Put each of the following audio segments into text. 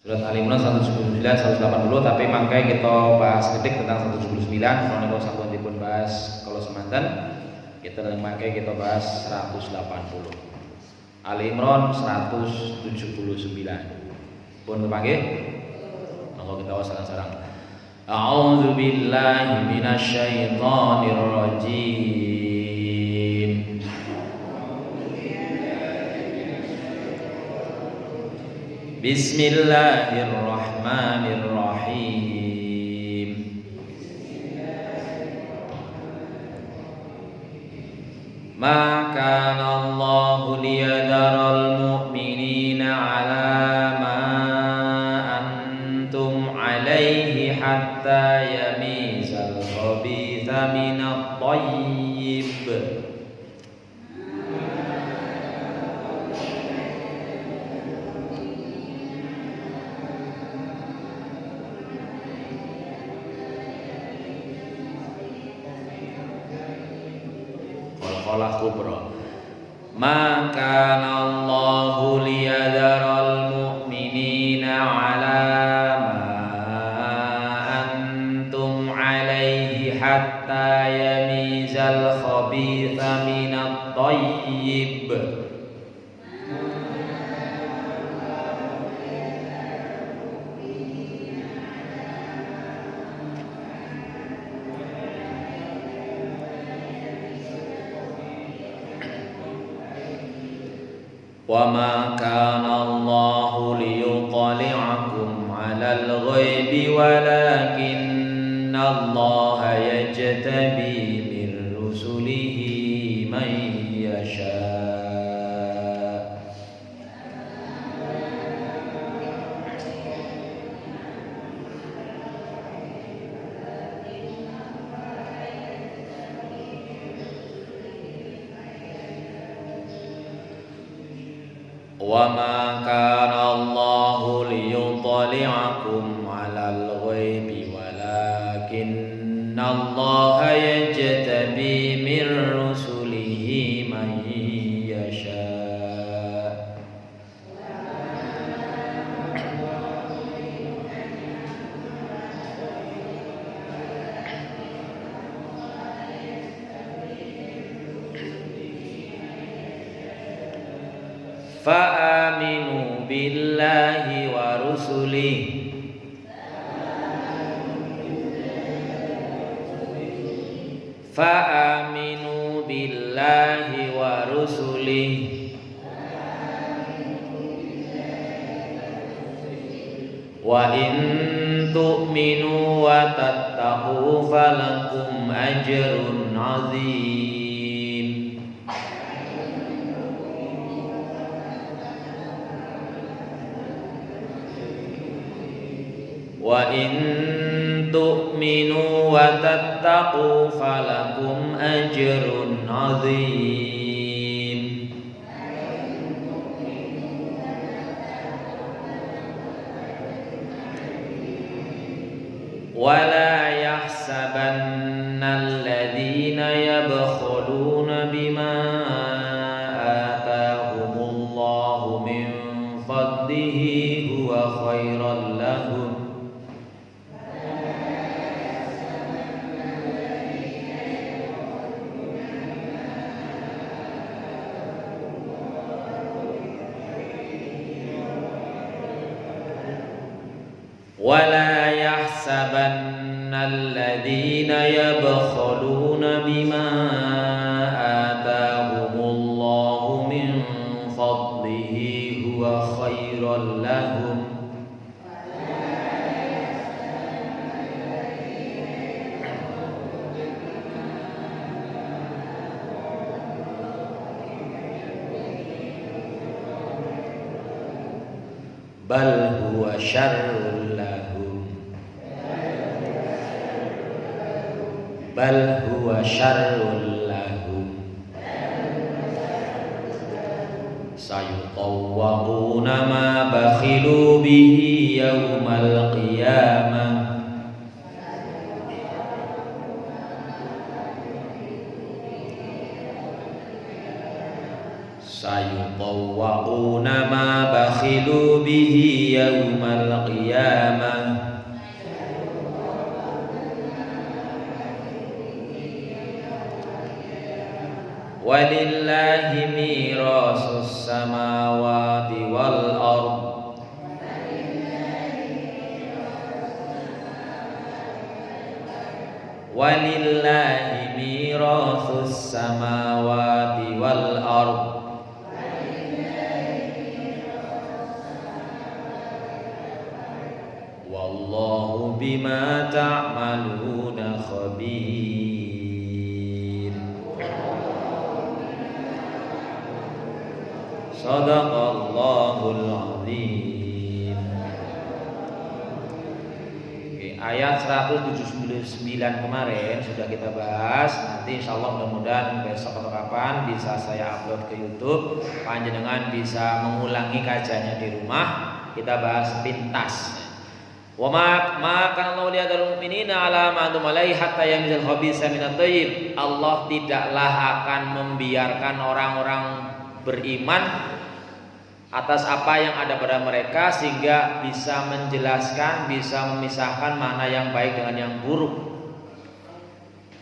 Surat Al-Imran 179, 180, tapi mangkai kita bahas ketik tentang 179. Kalau niku sampun dipun bahas kalau semanten, kita mangkai kita bahas 180. Al-Imran 179. Pun kepanggih? Monggo kita sareng-sareng. A'udzu billahi minasyaitonir rajim. Bismillahirrahmanirrahim. Ma kana Allahu liyadharal mu'minina 'ala ma antum 'alaihi hatta yamizal khabitha minat thayyib. Kubra. Ma kana Allahu liyadharal mu'minina 'ala ma antum 'alaihi hatta yamizal khabitha minat thayyib. Wa ma kana Allahu liyuṭli'akum 'alal ghaibi walakinna Allaha yajtabi min rusulihi man yasha'. Wa ma kana Allahu liyuṭli'akum 'alal ghaibi walakinna Allaha yajtabi min rusulihi man yasha'. Fa'aminu billahi wa rusulihi Fa'aminu billahi wa rusulihi wa in tu'minu wa tattaqu falakum ajrun 'azim. Wa in tu'minu wa tattaqu falakum ajrun 'azim. Wa la yahsabanna alladhina yabkhuluna bima atahumullahu min fadlihi huwa khairan lahum. ولا يحسبن الذين يبخلون بما آتاهم الله من فضله هو خيرا لهم بل هو شر bal huwa syarrul lahum sayutawwaquna ma bakhilu bihi yaumal qiyamah sayutawwa'una ma bakhilu bihi yaumal qiyamah walillahi mirasus samawati wal ard walillahi mirasus samawati wal ard wallahu bima ta'maluna khabir. Shadaqallahul azim. Ayat 179 kemarin sudah kita bahas. Nanti insya Allah mudah-mudahan besok atau kapan bisa saya upload ke YouTube. Panjenengan bisa mengulangi kajiannya di rumah. Kita bahas pintas. Wa ma kana Allahu liyadhal mu'minina 'ala ma antum 'alaihi hatta yamizal khabitha minat thayyib. Allah tidaklah akan membiarkan orang-orang beriman atas apa yang ada pada mereka sehingga bisa menjelaskan, bisa memisahkan mana yang baik dengan yang buruk.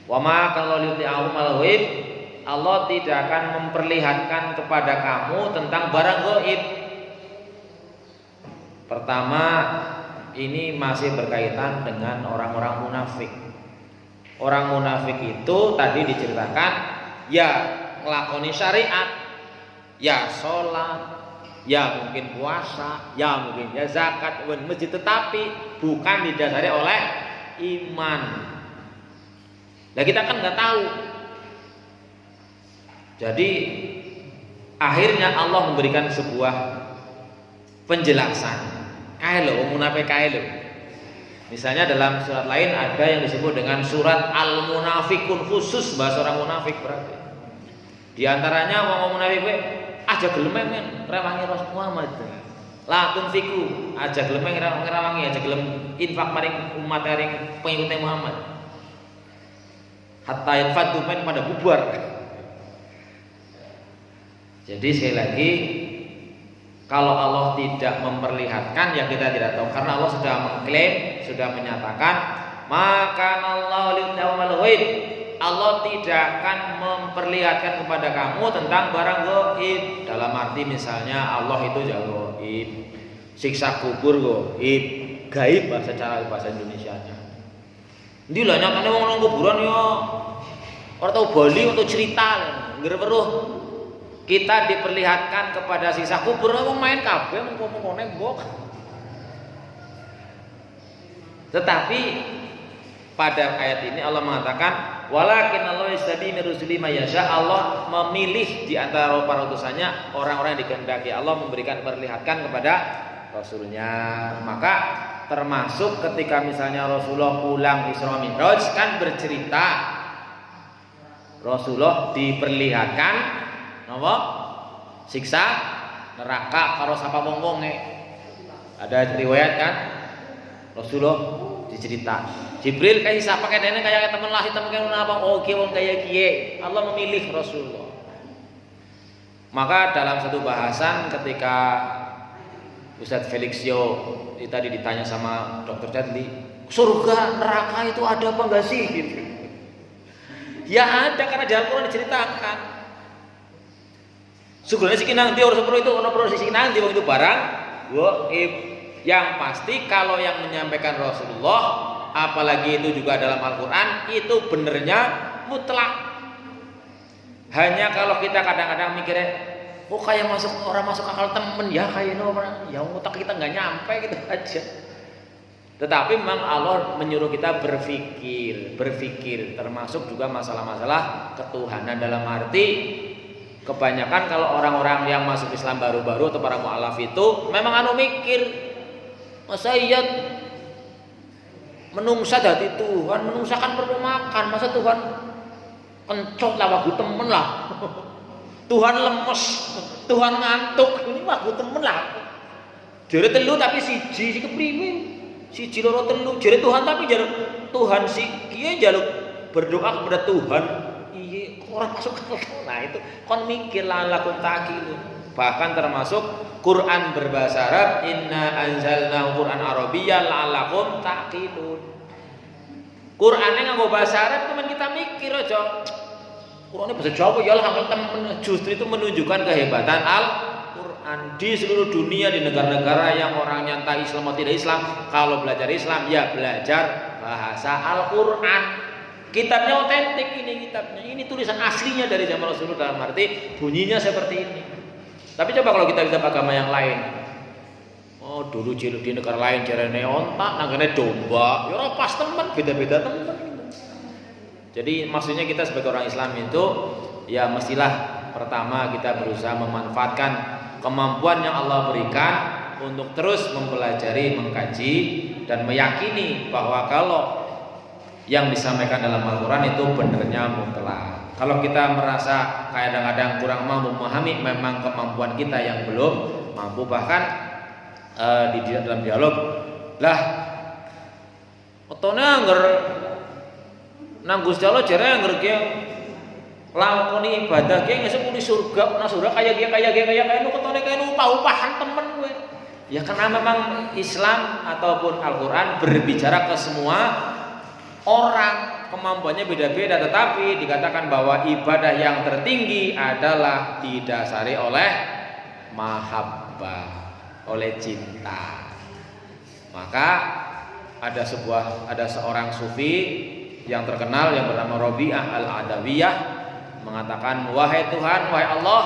Wa ma kana liyudhi'ahum al-ghaib. Allah tidak akan memperlihatkan kepada kamu tentang barang gaib. Pertama, ini masih berkaitan dengan orang-orang munafik. Orang munafik itu tadi diceritakan ya nglakoni syariat, ya sholat, ya mungkin puasa, ya mungkin ya zakat, masjid, tetapi bukan didasari oleh iman. Nah kita kan nggak tahu. Jadi akhirnya Allah memberikan sebuah penjelasan. Kailo munafik kailo. Misalnya dalam surat lain ada yang disebut dengan surat Al-Munafikun, khusus bahasa orang munafik berarti. Di antaranya wong munafik aja gelem ngrewangi Rasul Muhammad. La tunfiku aja gelem ngrewangi, aja gelem infak maring umat maring pengikut Muhammad. Hatta yanfadu men pada bubar. Jadi sekali lagi, kalau Allah tidak memperlihatkan ya kita tidak tahu, karena Allah sudah mengklaim, sudah menyatakan maka Allah liyudhi'ahumul ghaib. Allah tidak akan memperlihatkan kepada kamu tentang barang gaib. Dalam arti misalnya Allah itu jago gaib, siksa kubur gaib, gaib bahasa Indonesianya. Ndi lah nyatane wong nang kuburan yo ora tau bali untuk cerita, ngger-weruh. Kita diperlihatkan kepada siksa kubur, wong main kabeh mengko-mengko nembok. Tetapi pada ayat ini Allah mengatakan walakin Allah yastabi min rusuli may yasha. Allah memilih di antara para utusannya orang-orang yang dikehendaki. Allah memberikan perlihatkan kepada Rasulnya. Maka termasuk ketika misalnya Rasulullah pulang Isra Mi'raj kan bercerita Rasulullah diperlihatkan apa? Siksa neraka karo sapa wong-wonge. Ada riwayat kan? Rasulullah dicerita. Jibril kayak siapa kayak dene kayak temen lah temen kayak apa? Oke wong kayak kiye. Allah memilih Rasulullah. Maka dalam satu bahasan ketika Ustadz Felixio tadi ditanya sama Dr. Chadli, surga neraka itu ada apa enggak sih? Gitu. Ya ada, karena di Al-Quran diceritakan. Sugulane siki nang ndi ora sepuro itu ono proses siki nang ndi wong itu barang gaib. Yang pasti kalau yang menyampaikan Rasulullah, apalagi itu juga dalam Al-Qur'an, itu benernya mutlak. Hanya kalau kita kadang-kadang mikirnya kok kayak orang masuk akal temen ya kayaknya orang ya otak kita nggak nyampe gitu aja. Tetapi memang Allah menyuruh kita berpikir termasuk juga masalah-masalah ketuhanan, dalam arti kebanyakan kalau orang-orang yang masuk Islam baru-baru atau para mu'alaf itu memang mikir, masa iya menungsa dadi Tuhan, menungsa kan perlu makan, masa Tuhan kencot lah wagu temen lah. Tuhan lemes, Tuhan ngantuk, ini wagu temen lah. Jare telu tapi siji si kepriwe, siji loro telu jare Tuhan, tapi jare Tuhan si kiye jaluk berdoa kepada Tuhan iya orang masuk neraka. Nah itu kon mikir la'allakum ta'qilun. Bahkan termasuk Quran berbahasa Arab, inna anzalnahu Quran Arabiyyan la'allakum ta'qilun. Qur'ane nganggo bahasa Arab teman kita mikir aja. Qur'ane bahasa Jawa ya lah temen, justru itu menunjukkan kehebatan Al-Qur'an di seluruh dunia, di negara-negara yang orangnya entah Islam atau tidak Islam, kalau belajar Islam ya belajar bahasa Al-Qur'an. Kitabnya otentik ini kitabnya. Ini tulisan aslinya dari zaman Rasulullah, dalam arti bunyinya seperti ini. Tapi coba kalau kita kitab agama yang lain. Oh, dulu di negara lain jarene ontak, nanggane domba. Ya ora pas temen, beda-beda temen. Jadi maksudnya kita sebagai orang Islam itu ya mestilah pertama kita berusaha memanfaatkan kemampuan yang Allah berikan untuk terus mempelajari, mengkaji dan meyakini bahwa kalau yang disampaikan dalam Al-Qur'an itu benernya mutlak. Kalau kita merasa kadang-kadang kurang mampu memahami, memang kemampuan kita yang belum mampu. Bahkan di dalam dialog lah otone angger nang Gusti Allah jare angger ki lakoni ibadah ki ngesuk di surga, nang surga kaya nu ketone kaya upah-upahan temen kowe. Ya karena memang Islam ataupun Al-Qur'an berbicara ke semua orang, kemampuannya beda-beda, tetapi dikatakan bahwa ibadah yang tertinggi adalah didasari oleh mahabbah, oleh cinta. Maka ada seorang sufi yang terkenal yang bernama Rabi'ah Al-Adawiyah mengatakan, wahai Tuhan, wahai Allah,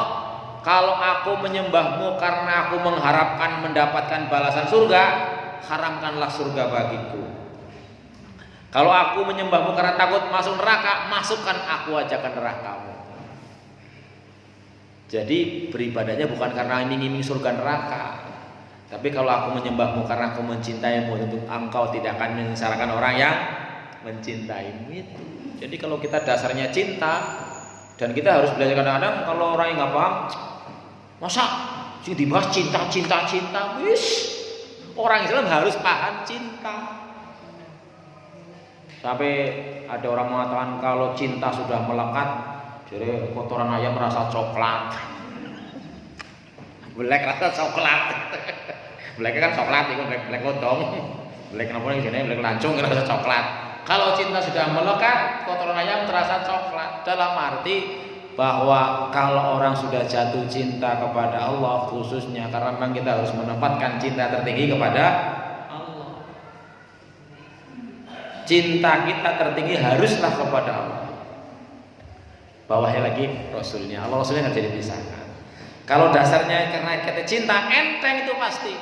kalau aku menyembahmu karena aku mengharapkan mendapatkan balasan surga, haramkanlah surga bagiku. Kalau aku menyembahmu karena takut masuk neraka, masukkan aku aja ke nerakamu. Jadi beribadahnya bukan karena iming-iming surga neraka, tapi kalau aku menyembahmu karena aku mencintaimu, tentu engkau tidak akan menyengsarakan orang yang mencintaimu itu. Jadi kalau kita dasarnya cinta, dan kita harus belajar kadang-kadang kalau orang yang nggak paham, masa sih dibahas cinta, wis orang Islam harus paham cinta. Sampai ada orang mengatakan kalau cinta sudah melekat, jadi kotoran ayam merasa coklat, black rasa coklat. Black kan coklat, itu black lodong. Black kenapa nih sini black lancung rasa coklat. Kalau cinta sudah melekat, kotoran ayam terasa coklat. Dalam arti bahwa kalau orang sudah jatuh cinta kepada Allah, khususnya karena memang kita harus menempatkan cinta tertinggi kepada Allah. Cinta kita tertinggi haruslah kepada Allah. Bawahnya lagi Rasulnya. Allah Rasulnya nggak jadi dipisahkan. Kalau dasarnya karena kita cinta, enteng itu pasti.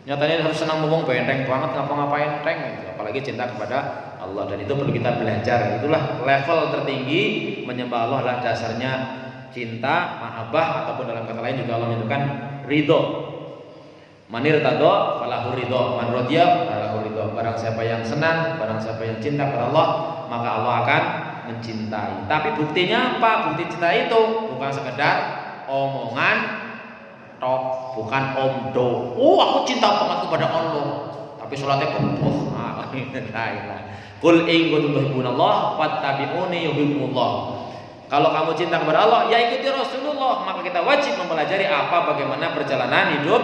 Nyatanya harus senang ngomong enteng banget, ngapa-ngapain enteng gitu. Apalagi cinta kepada Allah, dan itu perlu kita belajar. Itulah level tertinggi menyembah Allah, adalah dasarnya cinta, mahabbah, ataupun dalam kata lain juga Allah menyebutkan ridho. Manir tado falahu ridho, man rodiya falahu ridho. Barang siapa yang senang, barang siapa yang cinta kepada Allah, maka Allah akan mencintai. Tapi buktinya apa? Bukti cinta itu bukan sekedar omongan tok, bukan omdo. Oh, aku cinta banget kepada Allah, tapi sholatnya bohong. Qul in kuntum tuhibbunallah fattabi'uni yuhibbukumullah. Kalau kamu cinta kepada Allah, ya ikuti Rasulullah. Maka kita wajib mempelajari bagaimana perjalanan hidup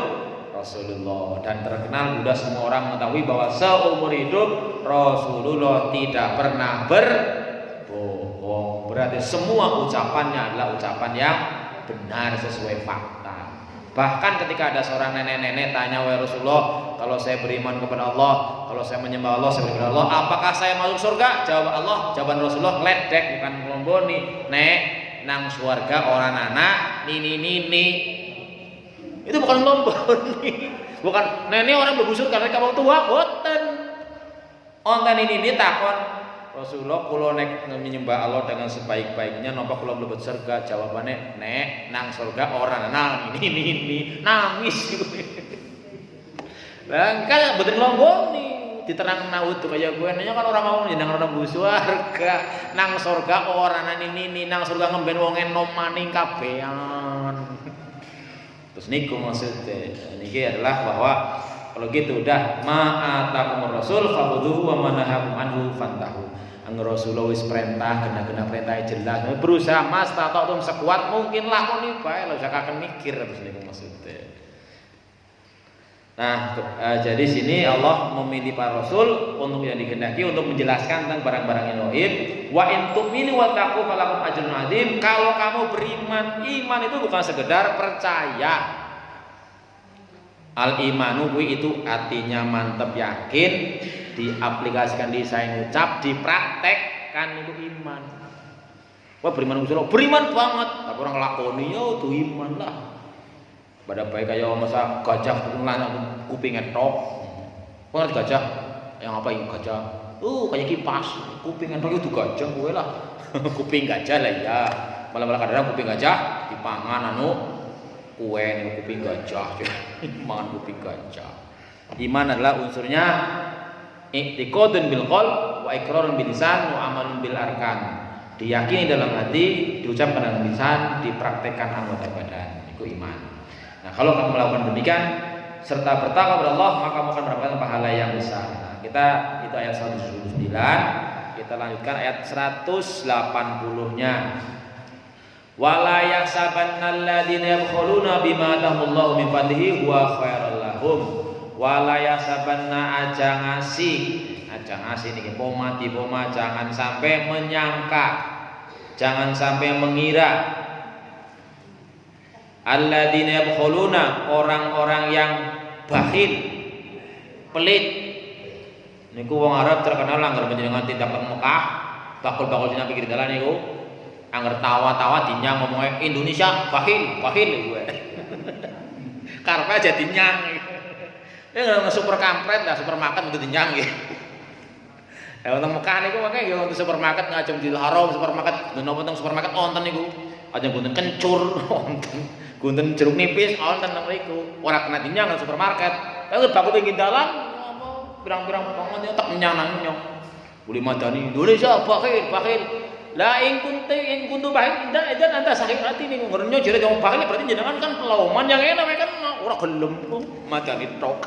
Rasulullah. Dan terkenal sudah semua orang mengetahui bahwa seumur hidup Rasulullah tidak pernah berbohong. Berarti semua ucapannya adalah ucapan yang benar sesuai fakta. Bahkan ketika ada seorang nenek-nenek tanya, wahai Rasulullah, kalau saya beriman kepada Allah, kalau saya menyembah Allah, saya beriman kepada Allah, apakah saya masuk surga? Jawaban Rasulullah ledek, bukan melomboni. Nek, nang surga orang anak nini. Itu bukan melomboni. Bukan nenek orang berbusur karena kamu tua, boten. Onten ini takon Rasulullah, kula nek menyembah Allah dengan sebaik-baiknya napa kula mlebet surga? Jawabannya, nek nang surga ora nang ini nangis. Lah kan mboten nglomboni, diterang naud kaya gue nanya kan orang mau nang ora mlebu surga, nang surga ora nang ini, nang surga ngemben wong enom maning kabehan. Terus niku maksudnya niki adalah bahwa kalau gitu udah ma'atakumur rasul fakhudhuhu wa manahakum anhu fantahu. Angger Rasulullah wis perintah, gena-gena perintahnya jelas. Berusaha mas tatok sekuat mungkin lakoni bae lho akan mikir terus niku maksudnya. Nah, jadi sini Allah memilih para rasul untuk yang dikehendaki untuk menjelaskan tentang barang-barang yang gaib. Wa in tu'minu wa taqu falakum ajrun adzim. Kalau kamu beriman, iman itu bukan sekedar percaya. Al imanu itu artinya mantep yakin, diaplikasikan di saya ucap, dipraktekkan itu iman. Wah beriman Gusti Allah, beriman banget, tapi orang lakoni yo itu iman lah. Pada baik kayak masa gajah lan kuping ngetok. Kok gajah? Yang apa ini gajah? Kayak kipas, kuping ngetok itu gajah kowe lah. Kuping gajah lah ya. Malah kadang kuping gajah dipangan kue nih kuping gajah, makan kuping gajah. Iman adalah unsurnya i'tiqadun bil qalb wa iqrarun bil lisan wa amalun bil arkan. Diyakini dalam hati, diucapkan dalam lisan, dipraktekkan anggota badan. Itu iman. Nah, kalau kamu melakukan demikian serta bertakwa kepada Allah, maka kamu akan mendapatkan pahala yang besar. Nah, kita itu ayat 179. Kita lanjutkan ayat 180-nya. Wala yahsabanna alladziina yabkhuluna bima atahumullahu min fadlihi huwa khairal lahum. Wala yahsabanna aja ngasih niki poma jangan sampai menyangka, jangan sampai mengira. Alladziina yabkhuluna, orang-orang yang bakhil, pelit. Niku wong Arab terkenal anggar panjenengan tindak teng Mekah, bakul-bakul dina pinggir dalan niku. Angger tawa-tawa dinyang ngomongnya Indonesia bakhil gue. Karepe aja dinyang. Ya super kampret lah supermarket itu dinyang gitu. Ya wonten Mekah niku makanya ya wonten supermarket ngajeng di Haram supermarket napa teng supermarket wonten niku. Ajeng gunten kencur wonten. Gunten jeruk nipis wonten nang mriku. Ora kena dinyang nang supermarket. Tapi bakul pinggir dalan apa pirang-pirang pokoke tak menyang nang nyong. Buli madani Indonesia bakhil. La ing kuntu baik ndak edan anta sakit hati nih ngernyo jere wong bakal berarti jenengan kan pelauman yang enak kan ora gelem madani tok.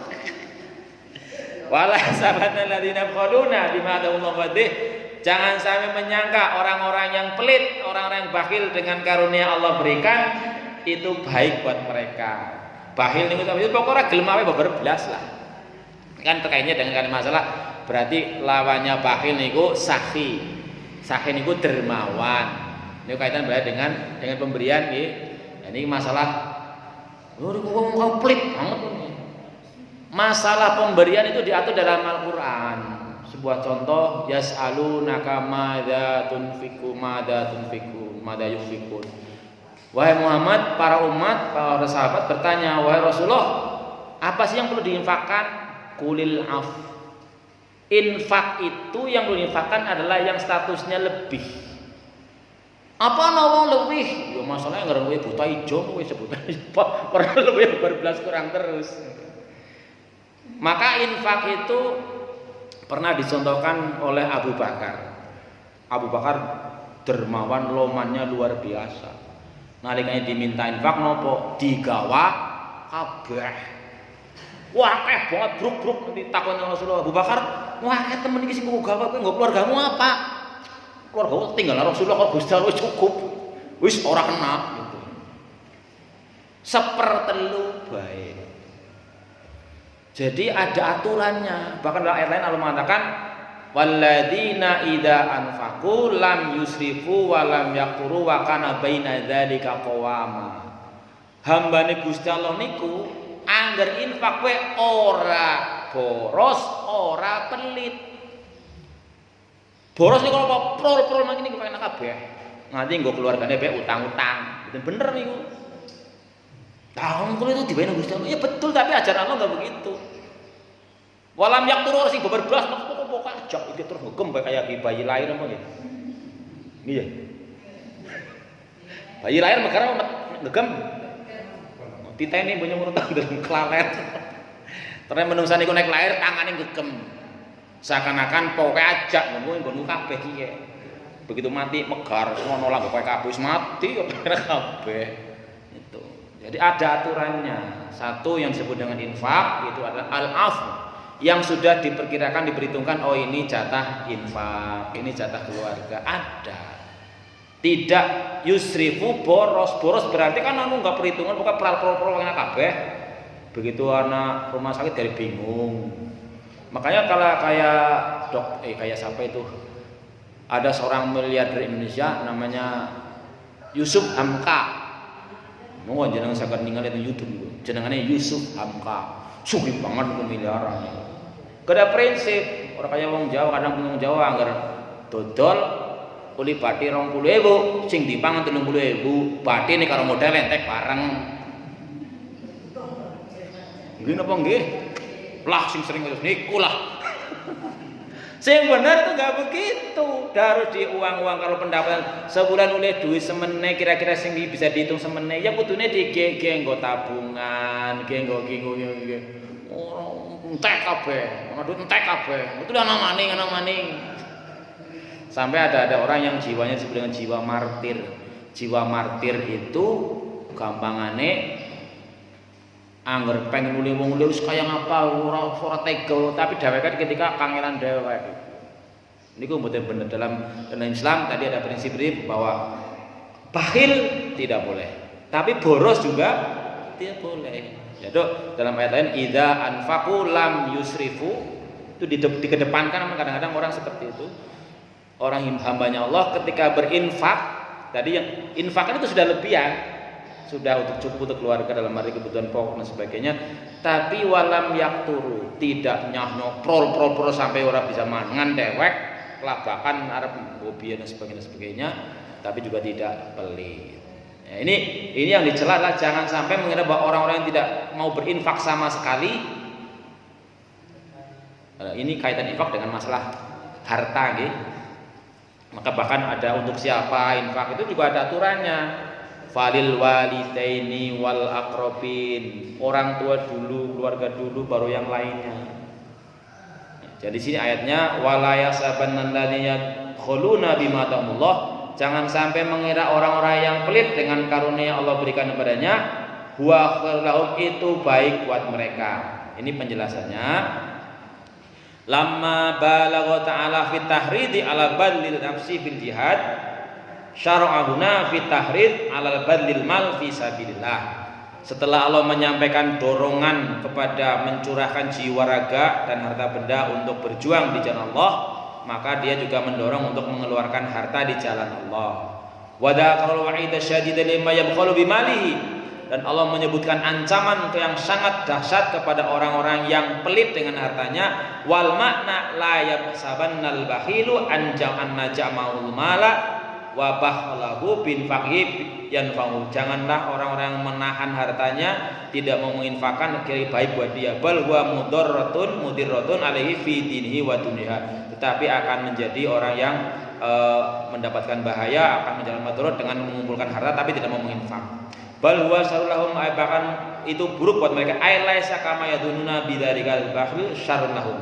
Wala sabana alladziina yabkhuluna bima atahumullahu wadih. Jangan sampai menyangka orang-orang yang pelit, orang-orang yang bakhil dengan karunia Allah berikan itu baik buat mereka. Bakhil niku tapi pokoknya gelem ae beberblas lah. Kan terkaitnya dengan masalah berarti lawannya bakhil niku sakhi. Sakhin itu dermawan. Ini kaitan berarti dengan pemberian nggih. Ini masalah wong pelit banget ini. Masalah pemberian itu diatur dalam Al-Qur'an. Sebuah contoh yas'alunaka madza tunfiqu madza yunfiqun. Wahai Muhammad, para umat, para sahabat bertanya, wahai Rasulullah, apa sih yang perlu diinfakkan? Qulil af. Infak itu yang perlu diinfakkan adalah yang statusnya lebih. Apa nawang lebih? Ya masalahnya ngarang kowe buta ijo kowe sebutan ora lebih berbelas kurang terus. Maka infak itu pernah dicontohkan oleh Abu Bakar. Abu Bakar dermawan, lomannya luar biasa. Nalikane diminta infak nopo? Digawa kabeh. Wah, banget bruk ditakoni Rasulullah. Abu Bakar, wah temen iki sing gawe kowe nggo keluargamu apa? Keluargamu tinggal Rasulullah kok Gusti Allah cukup. Wis ora kena gitu. Sepertelu bae. Jadi ada aturannya. Bahkan dalam ayat lain Allah mengatakan walladzina idza anfaqu lam yusrifu wa lam yaqturu wa kana baina dzalika qawama. Hambane Gusti Allah niku angger infak kowe ora boros, ora pelit. Boros niku apa? Prol mangke niku kena kabeh. Nganti nggo keluargane bae utang-utang. Itu bener niku. Tahun kulo itu dibayar Gusti Allah. Ya betul, tapi ajaran Allah enggak begitu. Walam yaqturu sing beberblas pokok aja iki terus ngegem kayak bayi lahir apa nggih. Iya. Bayi lahir megara ngegem. Titene banyak urut dalam kelalet. Terus menungsa niku naik lahir tangane gegem. Seakan-akan pokoke ajak nggon kabeh iki. Begitu mati megar ngono lah pokoke kabeh wis mati kok kabeh. Itu. Jadi ada aturannya. Satu yang disebut dengan infak itu adalah al-af. yang sudah diperkirakan, diperhitungkan, oh ini jatah infak, ini jatah keluarga, ada. Tidak yusrifu boros berarti kan anu enggak perhitungan, bukan pral-pral enak kabeh. Begitu anak rumah sakit dari bingung. Makanya kalau kayak siapa itu? Ada seorang miliarder Indonesia namanya Yusuf Hamka. Mau jenengan saged ningali di YouTube itu. Jenengannya Yusuf Hamka. Sugih banget miliaran. Kada prinsip, orang kaya wong Jawa kadang wong Jawa anggar dodol kuli bathi 20.000, sing dipangan 30.000, bathi nek karo modal entek bareng. Nggih napa nggih? Lah sing sering terus niku lah. Sing bener itu enggak begitu. Harus di uang-uang kalau pendapatan sebulan oleh duit semene kira-kira sing bisa dihitung semene ya kudune digege nggo tabungan, nggo entek kabeh, ana duit entek kabeh. Itu ana maning. Sampai ada orang yang jiwanya disebut dengan jiwa martir. Jiwa martir itu gampangane angger pengen nuli wong wis kaya ngapa ora tega, tapi dheweke ketika kangelan dhewek. Niku mboten bener dalam Islam tadi ada prinsip bahwa bakhil tidak boleh, tapi boros juga tidak boleh. Yaitu dalam ayat lain idza anfaqu lam yusrifu, itu dikedepankan. Kadang-kadang orang seperti itu, orang hambanya Allah ketika berinfak, tadi yang infak itu sudah lebihan, sudah untuk cukup untuk keluarga dalam arti kebutuhan pokok dan sebagainya, tapi walam yakturu, tidak nyoprol sampai orang bisa mangan dewek kelabakan arep hobi dan sebagainya, tapi juga tidak pelit. Ya, ini yang dicela adalah jangan sampai mengira bahwa orang-orang yang tidak mau berinfak sama sekali. Ini kaitan infak dengan masalah harta, gitu. Maka bahkan ada untuk siapa infak itu juga ada aturannya. Falil walidaini wal aqrabin, orang tua dulu, keluarga dulu, baru yang lainnya. Jadi sini ayatnya wala yasabanna alladziina khuluna bima ta'amullah. Jangan sampai mengira orang-orang yang pelit dengan karunia yang Allah berikan kepadanya, huwa khairul lahum, itu baik buat mereka. Ini penjelasannya. Lamma balagha ta'ala fit tahridi ala badlil nafsi fil jihad, syara'ahuna fit tahrid ala badlil mal fi sabilillah. Setelah Allah menyampaikan dorongan kepada mencurahkan jiwa raga dan harta benda untuk berjuang di jalan Allah, maka dia juga mendorong untuk mengeluarkan harta di jalan Allah. Wa dzakara wa'ida syadida lima yabkhalu bimalihi, dan Allah menyebutkan ancaman yang sangat dahsyat kepada orang-orang yang pelit dengan hartanya. Wal makna la yabsabannal bakhilu an jama'ul mala wa bakhlahu bin faqih yanfa'u. Janganlah orang-orang yang menahan hartanya, tidak mau menginfakkan kira baik buat dia. Bal huwa mudirratun alaihi fi dinihi wa dunya, tetapi akan menjadi orang yang mendapatkan bahaya, akan menjalankan madharat dengan mengumpulkan harta tapi tidak mau menginfak. Bal huwa syarrul lahum, bahkan itu buruk buat mereka. Ai laisa kama yadununa bidzarikal bakhil syarrul lahum.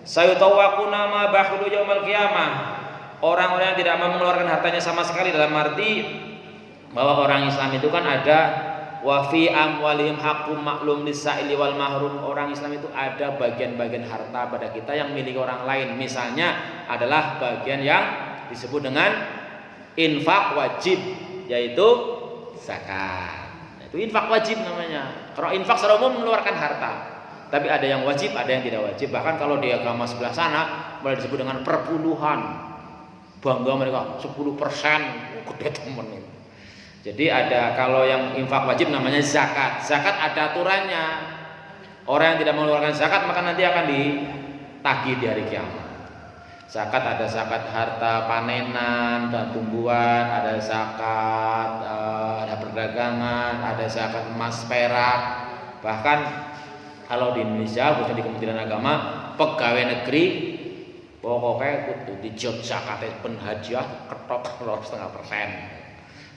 Sayutawaquna ma bakhilu yaumal qiyamah. Orang-orang yang tidak mau mengeluarkan hartanya sama sekali, dalam arti bahwa orang Islam itu kan ada wa fi amwalihim haqqum maklum lis-sa'ili wal mahrum. Orang Islam itu ada bagian-bagian harta pada kita yang milik orang lain. Misalnya adalah bagian yang disebut dengan infak wajib, yaitu zakat. Itu infak wajib namanya. Kalau infak secara umum mengeluarkan harta, tapi ada yang wajib, ada yang tidak wajib. Bahkan kalau di agama sebelah sana boleh disebut dengan perpuluhan. Bangga mereka 10%, gede temen. Jadi ada, kalau yang infak wajib namanya zakat. Zakat ada aturannya. Orang yang tidak mengeluarkan zakat maka nanti akan ditagih di hari kiamat. Zakat ada zakat harta panenan dan tumbuhan, ada zakat ada perdagangan, ada zakat emas perak. Bahkan kalau di Indonesia, khususnya di Kementerian Agama, pegawai negeri pokoknya kudu dijot zakate pen hadiah ketok 0,5%.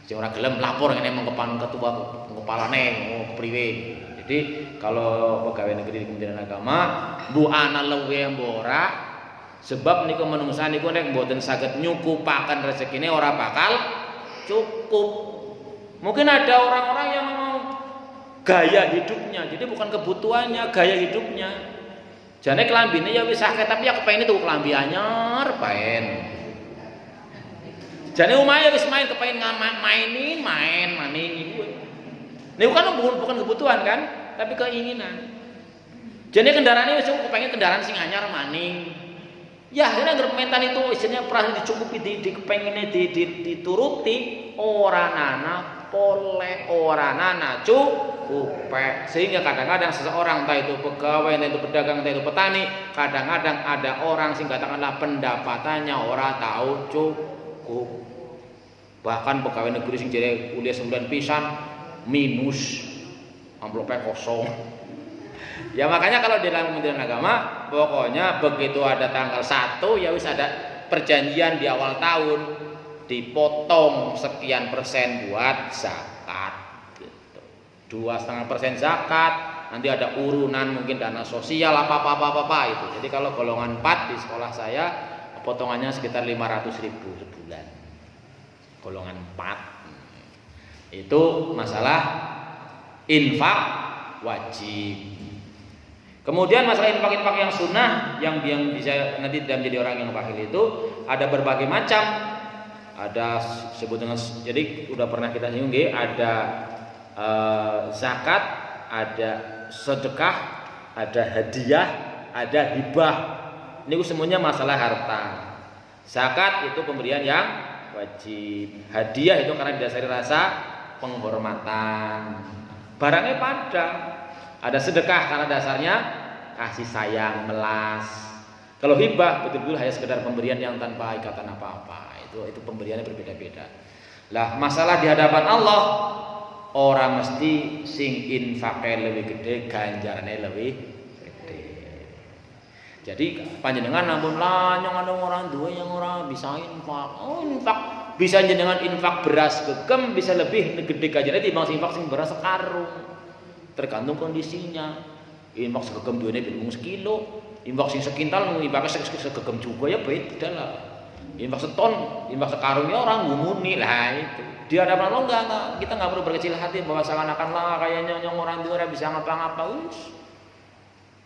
Sing ora gelem lapor ngene mengkepan ketua kepalane kepriwe. Jadi kalau pegawai negeri di Kementerian Agama bu ana luwe ora, sebab niku menungsa niku nek mboten saged nyukupaken rezekine ora bakal cukup. Mungkin ada orang-orang yang memang gaya hidupnya, jadi bukan kebutuhannya, gaya hidupnya. Jane kelambine ya wis akeh tapi aku pengen tuku kelambi anyar baen. Jane omahe wis main kepengin main maning iku. Niku kan bukan kebutuhan kan, tapi keinginan. Jane kendaraane wis kepengin kendaraan sing anyar maning. Ya, akhirnya ngermentan itu istilahnya perasaan dicukupi kepengine dituruti ora nana pole ora nana cukup. Sehingga kadang-kadang seseorang entah itu pegawai, entah itu pedagang, entah itu petani, kadang-kadang ada orang sing katakanlah pendapatannya ora tahu cukup. Bahkan pegawai negeri sing jere kuliah 9 pisan minus amplopnya kosong. Ya makanya kalau di dalam Kementerian Agama pokoknya begitu ada tanggal 1 ya wis ada perjanjian di awal tahun dipotong sekian persen buat zakat gitu. 2,5% zakat, nanti ada urunan mungkin dana sosial apa itu. Jadi kalau golongan 4 di sekolah saya potongannya sekitar 500.000 sebulan. Golongan 4. Itu masalah infak wajib. Kemudian masalah infak-infak yang sunnah yang bisa nanti menjadi orang yang bakhil itu ada berbagai macam. Ada sebut dengan jadi udah pernah kita singgung ada zakat, ada sedekah, ada hadiah, ada hibah. Ini semuanya masalah harta. Zakat itu pemberian yang wajib. Hadiah itu karena didasari rasa penghormatan. Barangnya pada. Ada sedekah karena dasarnya kasih sayang, melas. Kalau hibah betul-betul hanya sekedar pemberian yang tanpa ikatan apa-apa. Itu pemberiannya berbeda-beda. Lah masalah di hadapan Allah orang mesti sing infake lebih gede, ganjarannya lebih gede. Jadi panjenengan namun lah yang ada orang tua yang orang bisa infak. Oh infak bisa jenengan infak beras gegem bisa lebih gede ganjarannya dibanding infak sing beras sekarung. Tergantung kondisinya. Infak segegem duene belum sekilo, infak sing sekintal infaknya segegem juga ya beda lah. Infak seton, infak sekarung ya orang ngumuni lah itu. Di hadapan Allah enggak, kita enggak perlu berkecil hati bahwa seakan-akan kayaknya yang orang tua bisa ngapa-ngapa.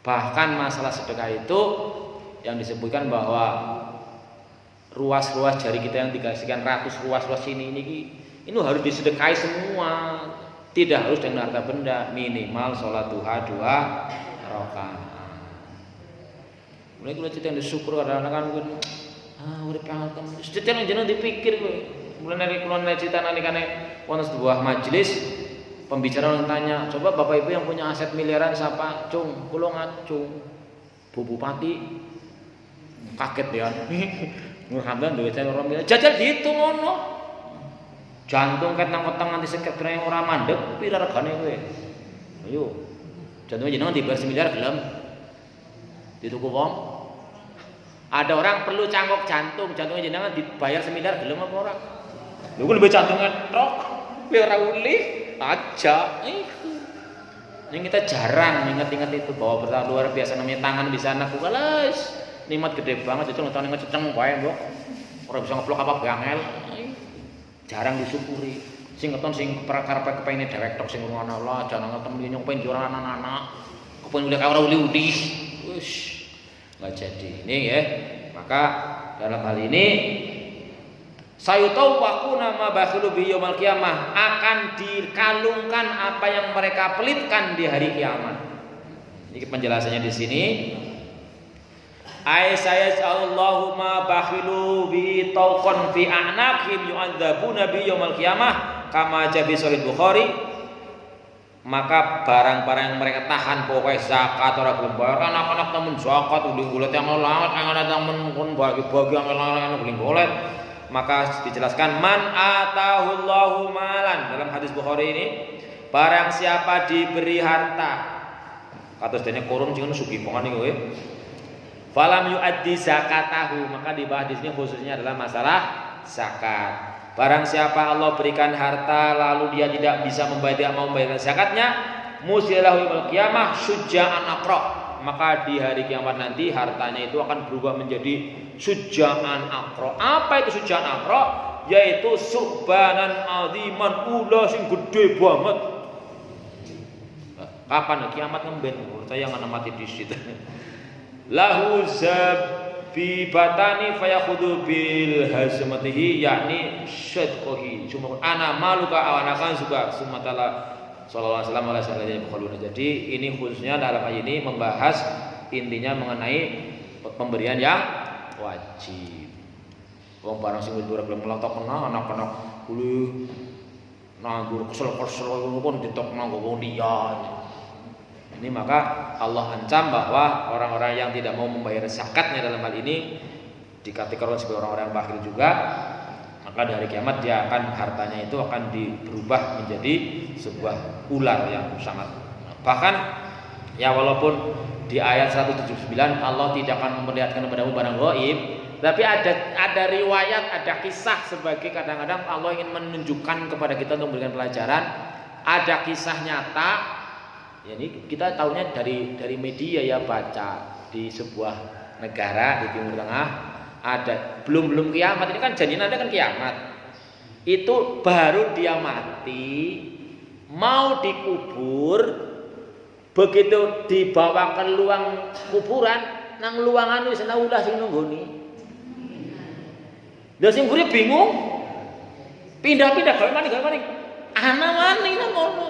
Bahkan masalah sedekah itu yang disebutkan bahwa ruas-ruas jari kita yang dikasihkan ratus ruas-ruas ini harus disedekahi semua. Tidak harus dengan harta benda, minimal sholat duha 2 rakaat. Mulai kula cerita syukur kadang-kadang kan urip pangaten. Sedene jeneng dipikir kowe. Mulai dari kula cerita nalikane wonten sebuah majelis pembicara tanya, "Coba Bapak Ibu yang punya aset miliaran siapa?" "Cung, kula ngacung." Bu Bupati kaget ya. Nur Hamdan duwe saya orang miliar. Jajal diitung ngono. Jantung ket nang weteng nganti seket yang ora mandeg pira regane kowe? Ayo. Jantung jenengan dibayar 1 miliar gelem. Dituku wong. Ada orang perlu cangkok jantung jenengan dibayar 1 miliar gelem apa ora? Lha kok lebih jantungnya tok, kowe ora uli aja. Ini kita jarang inget-inget itu bahwa betapa luar biasa namanya tangan bisa anak buka les. Nikmat gede banget itu nonton ngececeng wae, Mbok. Ora bisa ngeplok apa bangel. Jarang disyukuri. Sing keton sing karepe kepengine dhewek tok sing ngono Allah, jangan ngetem nyong pengen juara anak-anak. Kepengin udah ora uli-uli. Wis enggak jadi. Ini ya. Maka dalam hal ini sayutawwaquna ma bakhilu bi yaumil qiyamah akan dikalungkan apa yang mereka pelitkan di hari kiamat. Ini penjelasannya di sini. Ay sayas'allahu ma bakhilu bi tawqan fi a'naqihim yu'adzabuna bi yaumil qiyamah kama jabi sahih Bukhari. Maka barang-barang yang mereka tahan pokoknya zakat ora gelem bayar anak-anak temen zakat uling-ulit yang lalat anak temen pun bagi-bagi yang uling-ulit. Maka dijelaskan man atahullahu malan dalam hadis Bukhari ini barang siapa diberi harta kados dene kurun jeneng sugih-pongan iki kowe falam yu'addi zakatahu maka dibahas di sini khususnya adalah masalah zakat. Barang siapa Allah berikan harta lalu dia tidak bisa membayar zakatnya, musilahu yaumil qiyamah syuja'an aqra. Maka di hari kiamat nanti hartanya itu akan berubah menjadi syuja'an aqra. Apa itu syuja'an aqra? Yaitu subbanan aziman ulah sing gede banget. Kapan kiamat ngemben? Saya nggak mati di situ. lahu zabibatani fayakhudhu bil hazmatihi yakni syadqahi cuma ana maluka awanakan suka sumatala sallallahu alaihi wasallam. Jadi ini khususnya dalam ayat ini membahas intinya mengenai pemberian yang wajib. Wong barang sing wis durung melotok kena anak-anak kuwi nanggur kesel-kesel pun ditokno wong liya. Ini maka Allah ancam bahwa orang-orang yang tidak mau membayar zakatnya dalam hal ini dikategorikan sebagai orang-orang yang bakhil juga, maka di hari kiamat dia akan hartanya itu akan berubah menjadi sebuah ular yang sangat bahkan ya walaupun di ayat 179 Allah tidak akan memperlihatkan kepadamu barang gaib, tapi ada riwayat, ada kisah sebagai kadang-kadang Allah ingin menunjukkan kepada kita untuk memberikan pelajaran. Ada kisah nyata. Ya ini kita tahunya dari media ya, baca di sebuah negara di Timur Tengah ada belum kiamat, ini kan janjian ada kan kiamat. Itu baru dia mati mau dikubur, begitu dibawa ke luang kuburan nang luangan wis ana ulah sing nunggoni. Lha sing gure bingung. Pindah-pindah gawe maning. Ana maning nang ngono.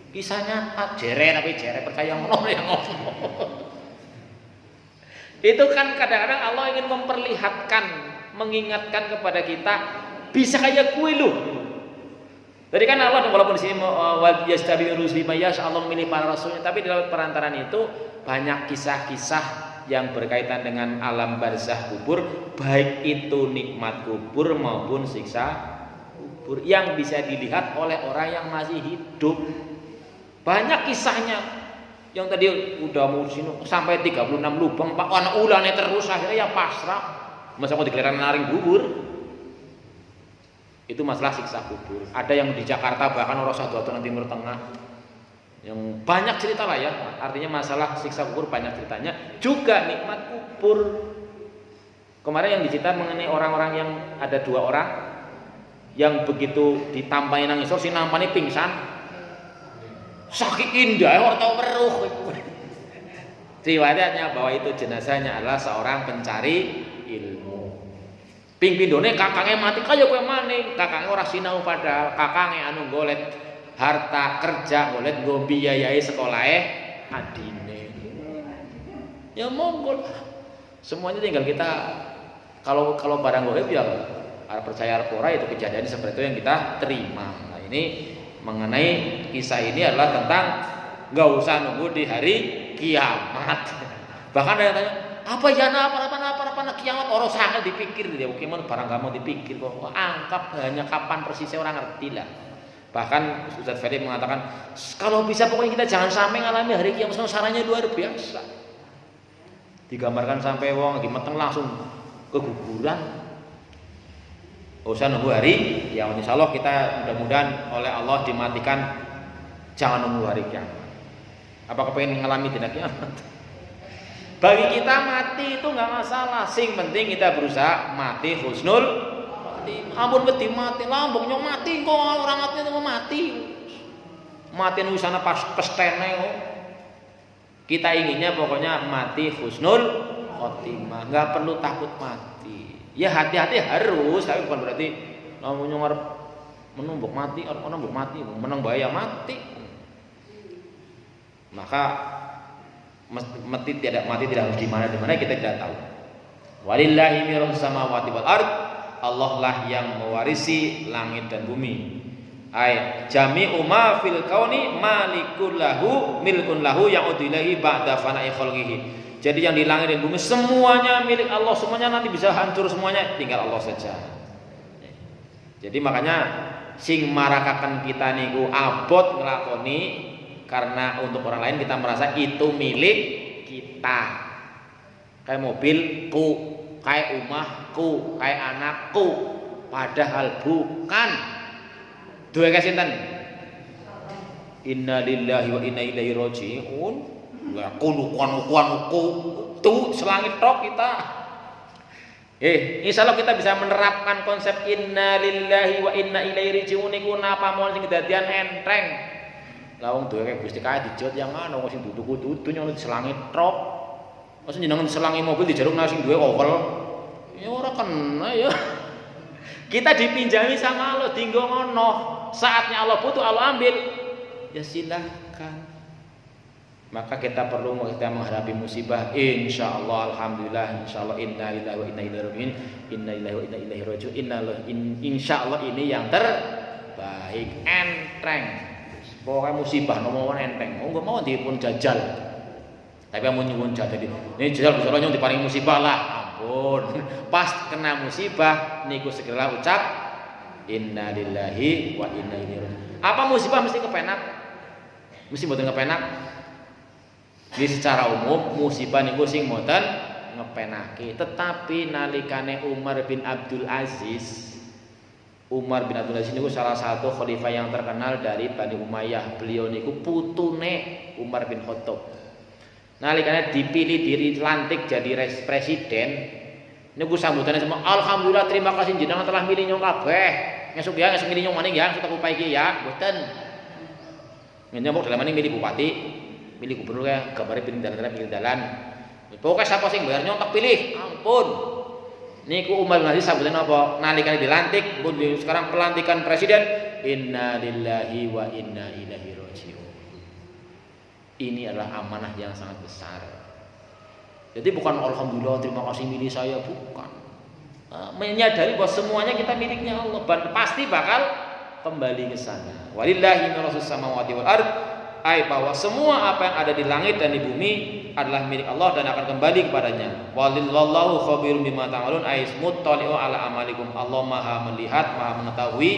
Kisahnya jere tapi jere percaya ngono yang ngomong. Itu kan kadang-kadang Allah ingin memperlihatkan, mengingatkan kepada kita bisa kayak kue lu. Tadi kan Allah walaupun di sini wal yastabiru rusli mayas Allah memilih para rasulnya, tapi di dalam perantaran itu banyak kisah-kisah yang berkaitan dengan alam barzah kubur, baik itu nikmat kubur maupun siksa kubur yang bisa dilihat oleh orang yang masih hidup. Banyak kisahnya yang tadi udah mau sini sampai 36 lubang pak anak ulane terus akhirnya ya pasrah masa mau dikeliran naring bubur. Itu masalah siksa kubur. Ada yang di Jakarta bahkan orang satu atau Timur Tengah yang banyak cerita lah ya, artinya masalah siksa kubur banyak ceritanya, juga nikmat kubur. Kemarin yang dicerita mengenai orang-orang yang ada 2 orang yang begitu ditampahi nang isor si nampani pingsan sakit indah orang tahu meruh. Riwayatnya bahwa itu jenazahnya adalah seorang pencari ilmu. Ping pindone kakangnya mati kaya kowe maning, kakangnya ora sinau padahal kakangnya anu golet harta kerja, golet nggo biayai sekolahe adine. Ya monggo. Semuanya tinggal kita kalau barang gaib ya percaya apa ora, itu kejadian seperti itu yang kita terima. Nah, ini mengenai kisah ini adalah tentang nggak usah nunggu di hari kiamat. Bahkan ada yang tanya apa kiamat orang sangat dipikir dia bagaimana barang kamu dipikir kok angkap hanya kapan persisnya orang ngerti lah. Bahkan Ustaz Ferry mengatakan kalau bisa pokoknya kita jangan sampai ngalami hari kiamat, sarannya luar biasa. Digambarkan sampai wong lagi meteng langsung keguguran. Usah nunggu hari kiamat. Insyaallah kita mudah-mudahan oleh Allah dimatikan jangan nunggu hari kiamat. Apa kepengen ngalami tidak kiamat? Bagi kita mati itu nggak masalah, sing penting kita berusaha mati husnul khotimah. Ampun beti mati lambungnya mati kok orang mati mau mati. Mati nu sana pas pestene. Kita inginnya pokoknya mati husnul khotimah, nggak perlu takut mati. Ya hati-hati harus, tapi bukan berarti namanya ngarep menumbuk mati, orang menumbuk mati, menang bahaya mati. Maka mati tidak harus di mana kita tidak tahu. Walillahi mirrus samawati wal ard. Allah lah yang mewarisi langit dan bumi. Ay jami'u ma fil kauni malikul lahu milkun lahu ya'udu ilaihi ba'da fana'i khalqihi. Jadi yang di langit dan bumi semuanya milik Allah, semuanya nanti bisa hancur semuanya, tinggal Allah saja. Jadi makanya sing marakaken kita niku abot nglakoni karena untuk orang lain kita merasa itu milik kita. Kayak mobilku, kayak rumahku, kayak anakku, padahal bukan. Duwe kesinten? Inna lillahi wa inna ilaihi raji'un. Ya kunuku tuh selangit tok kita. Insyaallah kita bisa menerapkan konsep inna lillahi wa inna ilaihi raji'un niku napa mawon sing kedadian enteng. Lawang duwe kayak Gusti kae dijot yang ana sing dudu-dudu yang diselangi truk. Masa jenengan diselangi mobil dijaruk nang sing duwe oval. Ya ora kena ya. Kita dipinjami sama Allah, dinggo ngono. Saatnya Allah butuh Allah ambil. Ya silahkan. Maka kita perlu kita menghadapi musibah. Insyaallah alhamdulillah, insyaallah inna lillahi wa inna ilaihi raji'un. Inna lillahi wa inna ilaihi raji'un. Insyaallah ini yang terbaik, enteng. Pokoknya musibah nomor enteng. Enggak mau dipun jajal. Tapi amun nyuwun jajal ini jajal Gusti Allah nyuwun diparingi musibah lah. Ampun. Pas kena musibah niku segera ucap inna lillahi wa inna ilaihi raji'un. Apa musibah mesti kepenak? Mesti mboten kepenak. Jadi secara umum musibah niku sing mboten ngepenake. Tetapi nalikane Umar bin Abdul Aziz niku salah satu khalifah yang terkenal dari Bani Umayyah. Beliau niku putune Umar bin Khattab. Nalikane dipilih dilantik jadi presiden, niku sambutane sama alhamdulillah terima kasih jenengan telah milih nyong kabeh. Ngesuk milih nyong maning ya, kita upaya iki ya, mboten. Nyong dalam maning milih bupati, milih gubernur ya, gambare pilih dalan. Pokoknya siapa sing bayar nyong tak pilih, ampun. Niku Umar bin Aziz sambutan apa? Nalikane dilantik, sekarang pelantikan presiden, inna lillahi wa inna ilaihi raji'un. Ini adalah amanah yang sangat besar. Jadi bukan alhamdulillah terima kasih milih saya, bukan. Menyadari bahwa semuanya kita miliknya Allah, pasti bakal kembali ke sana. Walillahi mirasus samawati wal ard. Bahwa semua apa yang ada di langit dan di bumi adalah milik Allah dan akan kembali kepadanya. Walillahu khabirum bima ta'malun muttali'u ala amalikum. Allah Maha melihat, Maha mengetahui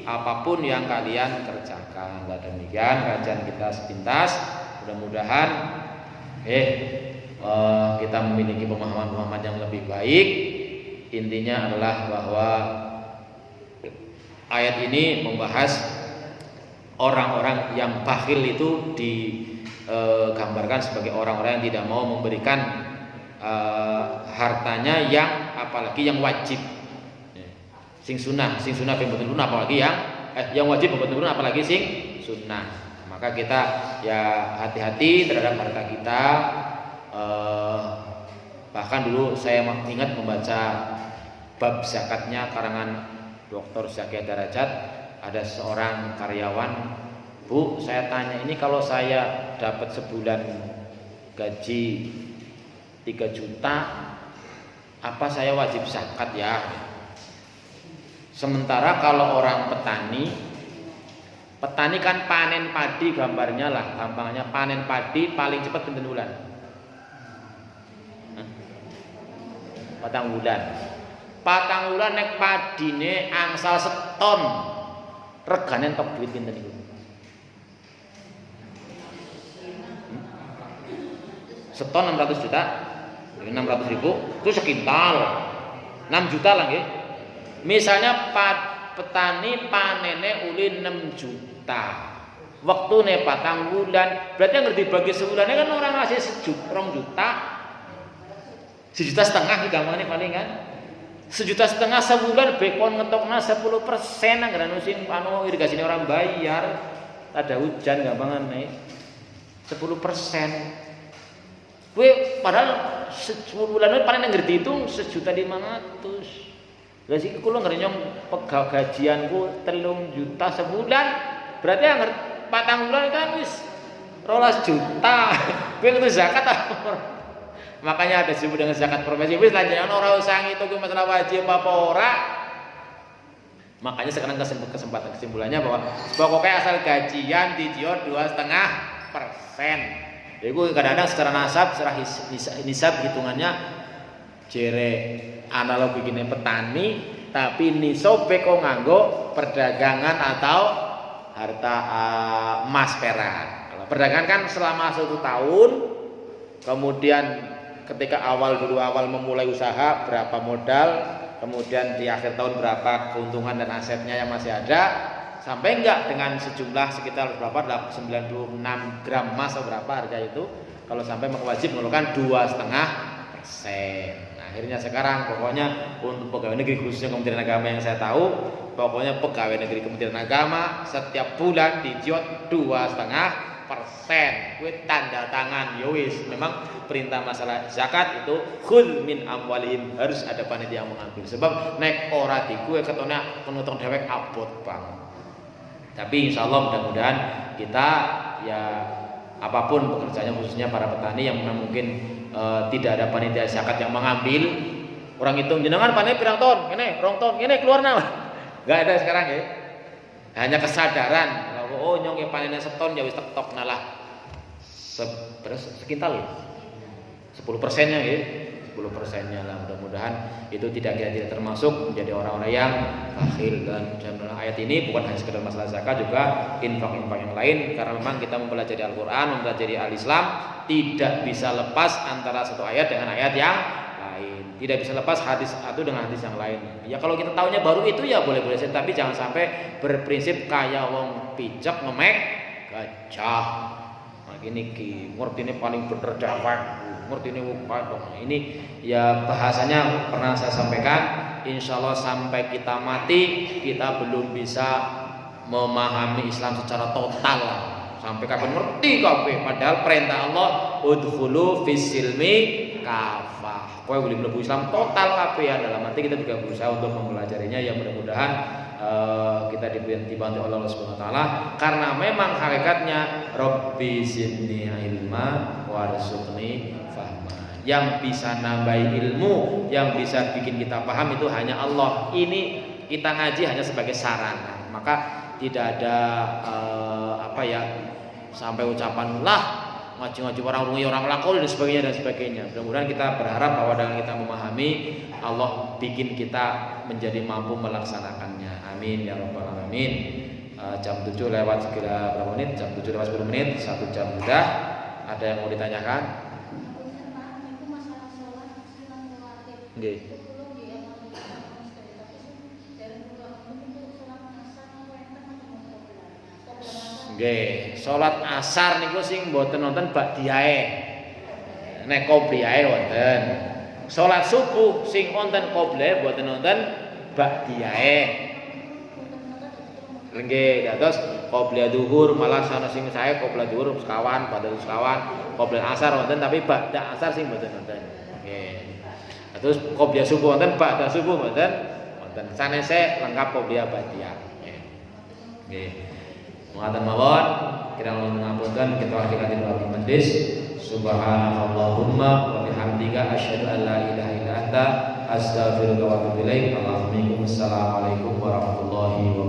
apapun yang kalian kerjakan. Dan demikian kajian kita sepintas. Mudah-mudahan kita memiliki pemahaman-pemahaman yang lebih baik. Intinya adalah bahwa ayat ini membahas orang-orang yang bakhil itu digambarkan sebagai orang-orang yang tidak mau memberikan hartanya yang apalagi yang wajib. Sing sunnah yang betul apalagi yang wajib betul apalagi sing sunnah. Maka kita ya hati-hati terhadap harta kita. Bahkan dulu saya ingat membaca bab zakatnya karangan Dr. Zaki Darajat. Ada seorang karyawan, Bu, saya tanya ini kalau saya dapat sebulan gaji 3 juta, apa saya wajib zakat ya? Sementara kalau orang petani kan panen padi gambarnya lah, gampangnya panen padi paling cepat pinten bulan? 4 bulan. 4 bulan nek padine angsal seton. Regane entuk duit pinten niku? Seton 600 juta. 600 ribu itu sekintal. 6 juta lah nggih. Misalnya petani panene uli 6 juta. Wektune 4 bulan, berarti yang dibagi sebulannya kan orang ngasih 1 juta. 1,5 juta iki gampangane paling kan. 1,5 juta sebulan bekon ngetokna 10% anggaran musim irigasi orang bayar. Ada hujan gampangan nih 10%. Kowe padahal 10 bulan paling ngerti itu 1,5 juta. Lah sik kula ngrenyong pegawai gajianku 3 juta sebulan. Berarti yang 4 bulan kan wis 12 juta. Kowe kudu zakat apa? Makanya ada disebut dengan zakat profesi. Wis lah jangan ora usah ngitung masalah wajib apa ora. Makanya sekarang kesimpulannya bahwa pokoknya asal gajian dijiot 2,5%. Jadi kadang-kadang secara nasab, secara nisab hitungannya jere analog bikinnya petani, tapi nisab kok nganggo perdagangan atau harta emas perak. Kalau perdagangan kan selama 1 tahun, kemudian ketika awal memulai usaha berapa modal, kemudian di akhir tahun berapa keuntungan dan asetnya yang masih ada, sampai enggak dengan sejumlah sekitar berapa 96 gram emas atau berapa harga itu, kalau sampai maka wajib mengeluarkan 2,5%. Nah Akhirnya sekarang pokoknya untuk pegawai negeri khususnya Kementerian Agama yang saya tahu, pokoknya pegawai negeri Kementerian Agama setiap bulan dijiot 2,5%. Kuwi tanda tangan ya wis. Memang perintah masalah zakat itu khul min amwalihim, harus ada panitia yang mengambil. Sebab nek ora di kuwe ketone penutong dewek abot banget. Tapi insyaallah mudah-mudahan kita ya apapun pekerjaannya khususnya para petani yang mungkin tidak ada panitia zakat yang mengambil, orang hitung jenengan panen pirang ton, ini rong ton, ini keluar nama, nggak ada sekarang ya. Hanya kesadaran, oh nyong ya panennya seton ya wis tek-tok nalah sekintal ya, 10%-nya ya, 10%-nya lah. Mudah-mudahan itu tidak termasuk menjadi orang-orang yang bakhil. Dan dalam ayat ini bukan hanya sekedar masalah zakat, juga infak-infak yang lain, karena memang kita mempelajari Al-Quran, mempelajari Al-Islam, tidak bisa lepas antara satu ayat dengan ayat yang lain, tidak bisa lepas hadis satu dengan hadis yang lain. Ya kalau kita tahunya baru itu ya boleh-boleh saja, tapi jangan sampai berprinsip kayak wong pijak ngemek gajah. Nah gini ki, ngerti ini paling bener dawet, ngerti ini ini ya bahasanya pernah saya sampaikan. Insya Allah sampai kita mati kita belum bisa memahami Islam secara total lah. Sampai kapan ngerti kabeh, padahal perintah Allah udkhulu fis-silmi kafah. Kowe boleh mlebu Islam total kabeh ya. Dalam arti kita juga berusaha untuk mempelajarinya, ya mudah-mudahan kita dibantu oleh Allah Subhanahu wa taala, karena memang hakikatnya Rabbi zidni ilma warzuqni fahma. Yang bisa nambahi ilmu, yang bisa bikin kita paham itu hanya Allah. Ini kita ngaji hanya sebagai sarana. Maka tidak ada sampai ucapan lah ngaji-ngaji orang lakon dan sebagainya. Mudah-mudahan kita berharap bahwa dengan kita memahami, Allah bikin kita menjadi mampu melaksanakannya. Amin ya rabbal alamin. Jam 7 lewat sekira berapa menit? Jam 7 lewat 10 menit, 1 jam sudah. Ada yang mau ditanyakan? Nggih. Nggih, salat asar niku sing mboten nonton bakdiae. Nek qobliyae wonten. Salat subuh sing wonten qobliyae mboten nonton bakdiae. Nggih, terus qobliyah zuhur malah sana sing sae qobliyah zuhur sekawan, pada sekawan, qobliyah asar wonten tapi ba'da asar sing mboten nonton. Nggih. Terus qobliyah subuh wonten, ba'da subuh wonten. Sanese lengkap qobliyah ba'diyah. Nggih. Mengatakan mawon kita mengapunten kita akhirkan di majlis. Subhanallahumma wa bihamdika asyhadu an la ilaha illa anta astaghfiruka wa atubu ilaik. Assalamualaikum warahmatullahi wabarakatuh.